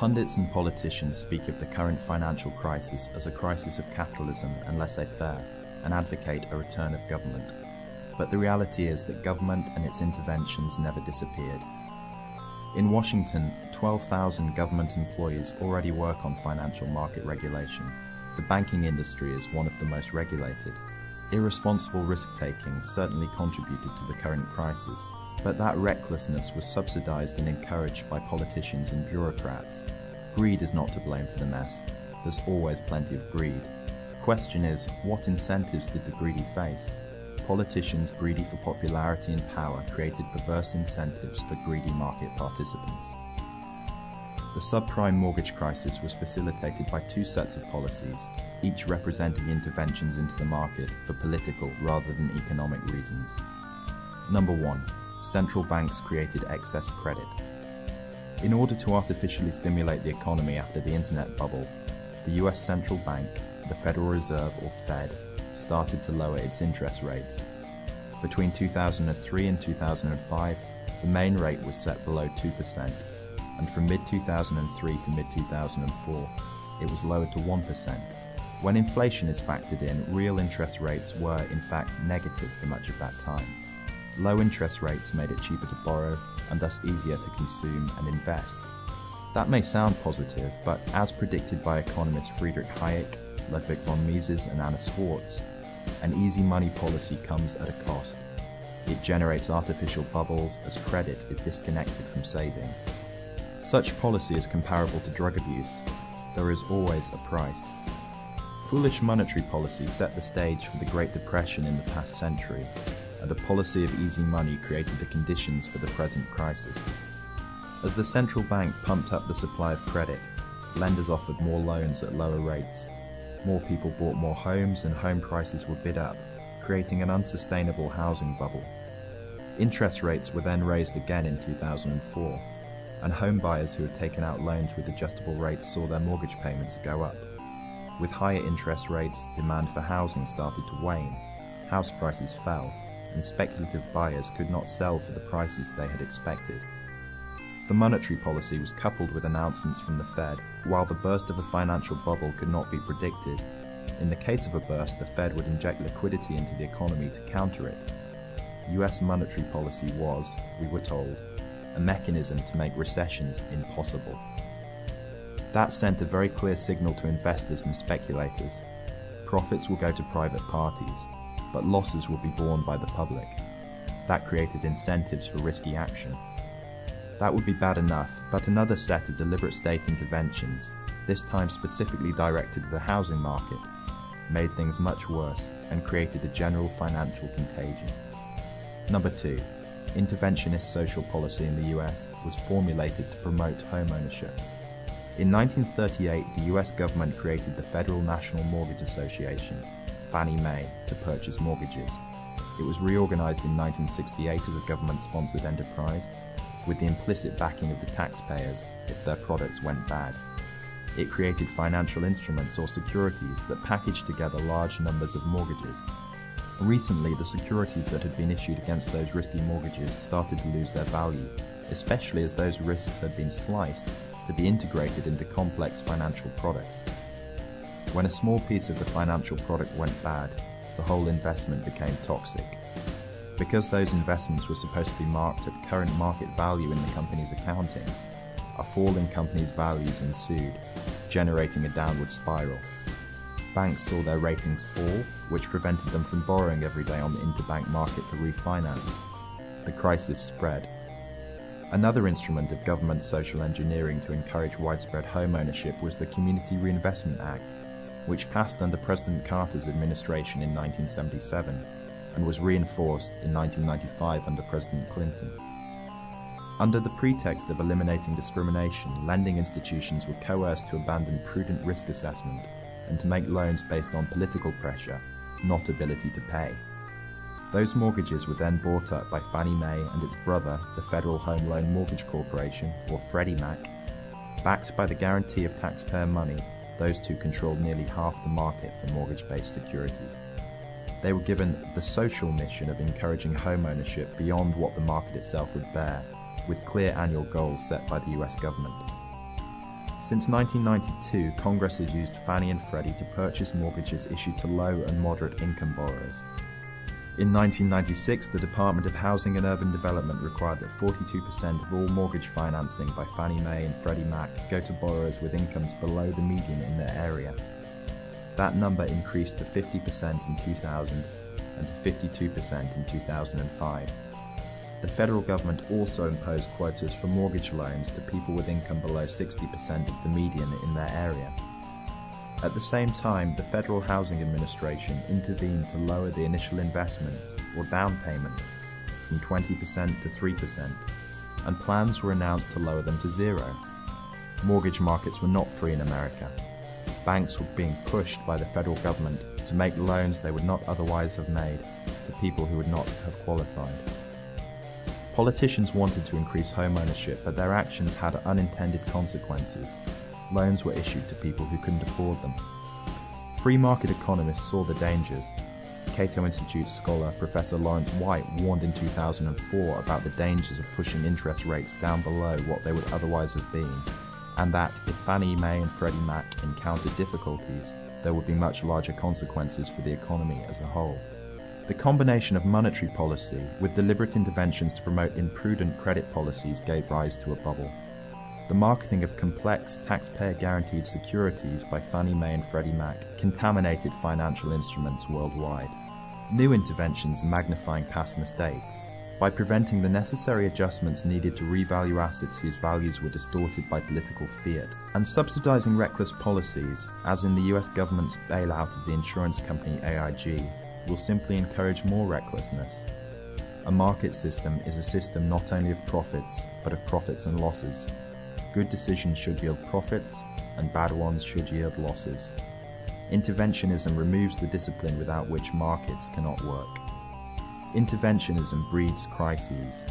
Pundits and politicians speak of the current financial crisis as a crisis of capitalism and laissez-faire, and advocate a return of government. But the reality is that government and its interventions never disappeared. In Washington, 12,000 government employees already work on financial market regulation. The banking industry is one of the most regulated. Irresponsible risk-taking certainly contributed to the current crisis, but that recklessness was subsidized and encouraged by politicians and bureaucrats. Greed is not to blame for the mess. There's always plenty of greed. The question is, what incentives did the greedy face? Politicians greedy for popularity and power created perverse incentives for greedy market participants. The subprime mortgage crisis was facilitated by two sets of policies, each representing interventions into the market for political rather than economic reasons. Number 1. Central banks created excess credit. In order to artificially stimulate the economy after the internet bubble, the US Central Bank, the Federal Reserve or Fed, started to lower its interest rates. Between 2003 and 2005, the main rate was set below 2%, and from mid-2003 to mid-2004, it was lowered to 1%. When inflation is factored in, real interest rates were in fact negative for much of that time. Low interest rates made it cheaper to borrow, and thus easier to consume and invest. That may sound positive, but as predicted by economists Friedrich Hayek, Ludwig von Mises and Anna Schwartz, an easy money policy comes at a cost. It generates artificial bubbles as credit is disconnected from savings. Such policy is comparable to drug abuse. There is always a price. Foolish monetary policy set the stage for the Great Depression in the past century, and a policy of easy money created the conditions for the present crisis. As the central bank pumped up the supply of credit, lenders offered more loans at lower rates. More people bought more homes and home prices were bid up, creating an unsustainable housing bubble. Interest rates were then raised again in 2004, and home buyers who had taken out loans with adjustable rates saw their mortgage payments go up. With higher interest rates, demand for housing started to wane, house prices fell, and speculative buyers could not sell for the prices they had expected. The monetary policy was coupled with announcements from the Fed. While the burst of a financial bubble could not be predicted, in the case of a burst, the Fed would inject liquidity into the economy to counter it. US monetary policy was, we were told, a mechanism to make recessions impossible. That sent a very clear signal to investors and speculators. Profits will go to private parties, but losses will be borne by the public. That created incentives for risky action. That would be bad enough, but another set of deliberate state interventions, this time specifically directed to the housing market, made things much worse and created a general financial contagion. Number 2. Interventionist social policy in the US was formulated to promote home ownership. In 1938, the US government created the Federal National Mortgage Association, Fannie Mae, to purchase mortgages. It was reorganized in 1968 as a government-sponsored enterprise, with the implicit backing of the taxpayers if their products went bad. It created financial instruments or securities that packaged together large numbers of mortgages. Recently, the securities that had been issued against those risky mortgages started to lose their value, especially as those risks had been sliced to be integrated into complex financial products. When a small piece of the financial product went bad, the whole investment became toxic. Because those investments were supposed to be marked at current market value in the company's accounting, a fall in companies' values ensued, generating a downward spiral. Banks saw their ratings fall, which prevented them from borrowing every day on the interbank market for refinance. The crisis spread. Another instrument of government social engineering to encourage widespread home ownership was the Community Reinvestment Act, which passed under President Carter's administration in 1977 and was reinforced in 1995 under President Clinton. Under the pretext of eliminating discrimination, lending institutions were coerced to abandon prudent risk assessment and to make loans based on political pressure, not ability to pay. Those mortgages were then bought up by Fannie Mae and its brother, the Federal Home Loan Mortgage Corporation, or Freddie Mac. Backed by the guarantee of taxpayer money, those two controlled nearly half the market for mortgage-based securities. They were given the social mission of encouraging home ownership beyond what the market itself would bear, with clear annual goals set by the US government. Since 1992, Congress has used Fannie and Freddie to purchase mortgages issued to low and moderate income borrowers. In 1996, the Department of Housing and Urban Development required that 42% of all mortgage financing by Fannie Mae and Freddie Mac go to borrowers with incomes below the median in their area. That number increased to 50% in 2000 and to 52% in 2005. The federal government also imposed quotas for mortgage loans to people with income below 60% of the median in their area. At the same time, the Federal Housing Administration intervened to lower the initial investments, or down payments, from 20% to 3%, and plans were announced to lower them to zero. Mortgage markets were not free in America. Banks were being pushed by the federal government to make loans they would not otherwise have made to people who would not have qualified. Politicians wanted to increase home ownership, but their actions had unintended consequences. Loans were issued to people who couldn't afford them. Free market economists saw the dangers. Cato Institute scholar Professor Lawrence White warned in 2004 about the dangers of pushing interest rates down below what they would otherwise have been, and that if Fannie Mae and Freddie Mac encountered difficulties, there would be much larger consequences for the economy as a whole. The combination of monetary policy with deliberate interventions to promote imprudent credit policies gave rise to a bubble. The marketing of complex, taxpayer-guaranteed securities by Fannie Mae and Freddie Mac contaminated financial instruments worldwide. New interventions magnifying past mistakes, by preventing the necessary adjustments needed to revalue assets whose values were distorted by political fiat, and subsidizing reckless policies, as in the US government's bailout of the insurance company AIG, will simply encourage more recklessness. A market system is a system not only of profits, but of profits and losses. Good decisions should yield profits, and bad ones should yield losses. Interventionism removes the discipline without which markets cannot work. Interventionism breeds crises.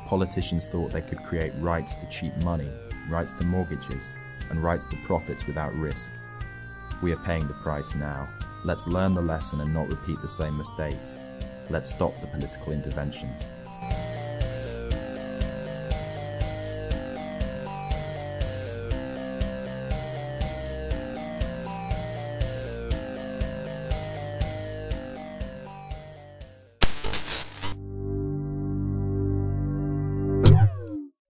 Politicians thought they could create rights to cheap money, rights to mortgages, and rights to profits without risk. We are paying the price now. Let's learn the lesson and not repeat the same mistakes. Let's stop the political interventions.